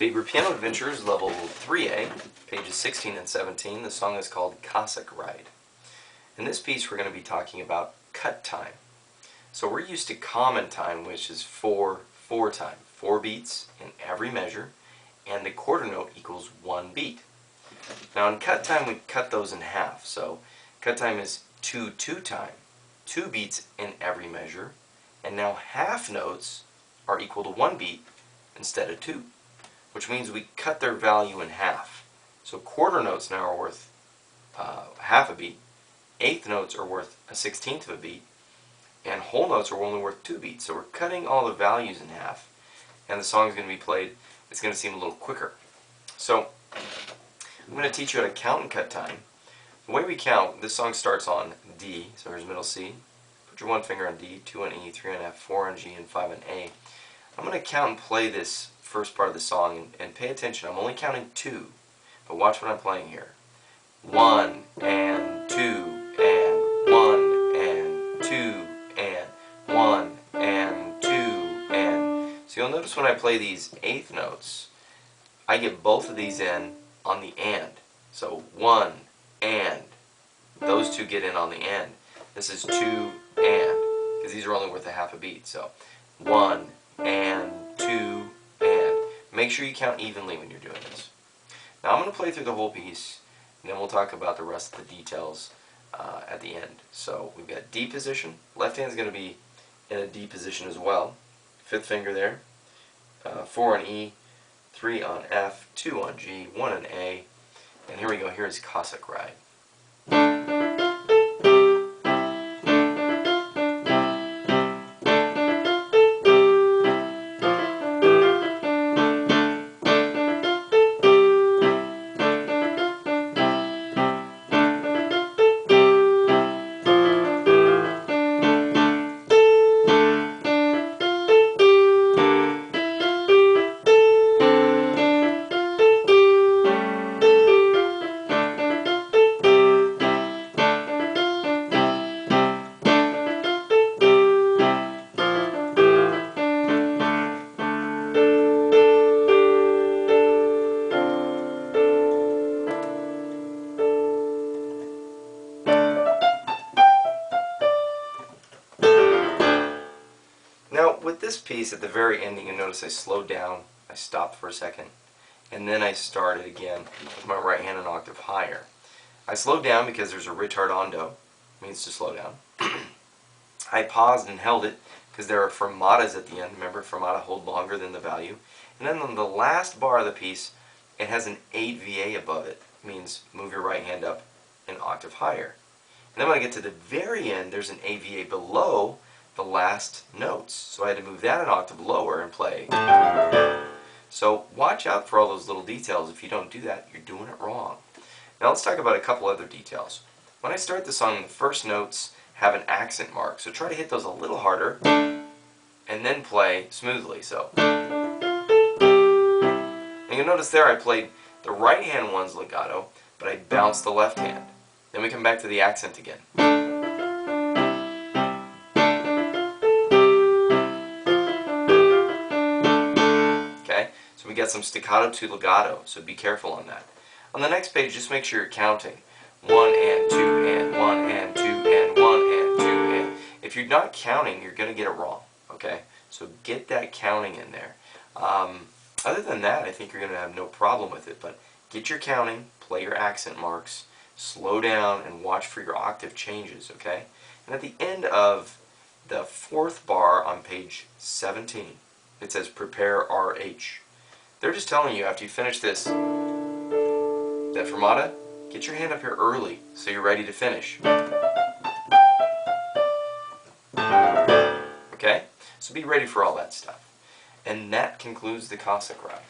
Faber Piano Adventures, level 3A, pages 16 and 17. The song is called Cossack Ride. In this piece we're going to be talking about cut time. So we're used to common time, which is 4/4 time. 4 beats in every measure, and the quarter note equals 1 beat. Now in cut time we cut those in half. So cut time is 2/2 time. 2 beats in every measure, and now half notes are equal to 1 beat instead of 2. Which means we cut their value in half. So quarter notes now are worth half a beat, eighth notes are worth a 16th of a beat, and whole notes are only worth 2 beats. So we're cutting all the values in half, and the song is going to be played, it's going to seem a little quicker. So I'm going to teach you how to count and cut time. The way we count, this song starts on D, so here's middle C. Put your one finger on D, 2 on E, 3 on F, 4 on G, and 5 on A. I'm going to count and play this first part of the song, and pay attention. I'm only counting 2, but watch what I'm playing here. 1 and 2 and 1 and 2 and 1 and 2 and. So you'll notice when I play these eighth notes, I get both of these in on the and. So 1 and. Those two get in on the end. This is 2 and, because these are only worth a half a beat. So 1 and 2 and. Make sure you count evenly when you're doing this. Now I'm going to play through the whole piece, and then we'll talk about the rest of the details at the end. So we've got D position. Left hand is going to be in a D position as well. 5th finger there. 4 on E, 3 on F, 2 on G, 1 on A. And here we go. Here's Cossack Ride. Now with this piece at the very ending, you notice I slowed down, I stopped for a second, and then I started again with my right hand an octave higher. I slowed down because there's a ritardando, means to slow down. I paused and held it because there are fermatas at the end. Remember, fermata hold longer than the value. And then on the last bar of the piece, it has an 8 VA above it. Means move your right hand up an octave higher. And then when I get to the very end, there's an 8 VA below the last notes. So I had to move that an octave lower and play. So watch out for all those little details. If you don't do that, you're doing it wrong. Now let's talk about a couple other details. When I start the song, the first notes have an accent mark. So try to hit those a little harder and then play smoothly. So and you'll notice there I played the right hand one's legato, but I bounced the left hand. Then we come back to the accent again. We got some staccato to legato, so be careful on that. On the next page, just make sure you're counting. 1 and 2 and 1 and 2 and 1 and 2 and. If you're not counting, you're going to get it wrong. Okay? So get that counting in there. Other than that, I think you're going to have no problem with it. But get your counting, play your accent marks, slow down, and watch for your octave changes. Okay? And at the end of the 4th bar on page 17, it says prepare RH. They're just telling you after you finish this, that fermata, get your hand up here early so you're ready to finish. Okay? So be ready for all that stuff. And that concludes the Cossack Ride.